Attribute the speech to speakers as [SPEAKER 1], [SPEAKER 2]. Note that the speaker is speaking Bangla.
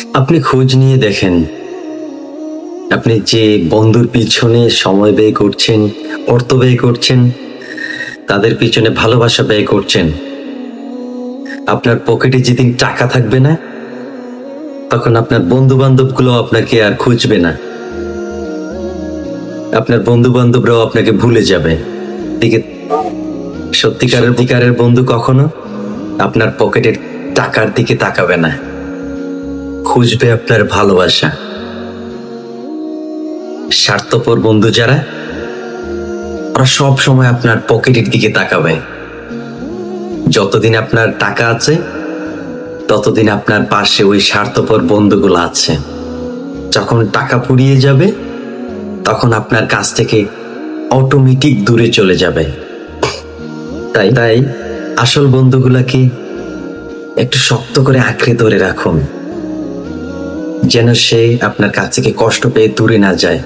[SPEAKER 1] আপনি খোঁজ নিয়ে দেখেন, আপনি যে বন্ধুর পিছনে সময় ব্যয় করছেন, অর্থ ব্যয় করছেন, তাদের পিছনে ভালোবাসা ব্যয় করছেন, আপনার পকেটে যেদিন টাকা থাকবে না, তখন আপনার বন্ধু বান্ধবগুলো আপনাকে আর খুঁজবে না। আপনার বন্ধু বান্ধবরাও আপনাকে ভুলে যাবে। দিকে সত্যিকারের বন্ধু কখনো আপনার পকেটের টাকার দিকে তাকাবে না, খুঁজবে আপনার ভালোবাসা। স্বার্থপর বন্ধু যারা, ওরা সব সময় আপনার পকেটের দিকে তাকাবে। যতদিন আপনার টাকা আছে, ততদিন আপনার পাশে ওই স্বার্থপর বন্ধুগুলো আছে। যখন টাকা ফুরিয়ে যাবে, তখন আপনার কাছ থেকে অটোমেটিক দূরে চলে যাবে। তাই তাই আসল বন্ধুগুলাকে একটু শক্ত করে আঁকড়ে ধরে রাখুন, যেন সে আপনার কাছ থেকে কষ্ট পেয়ে দূরে না যায়।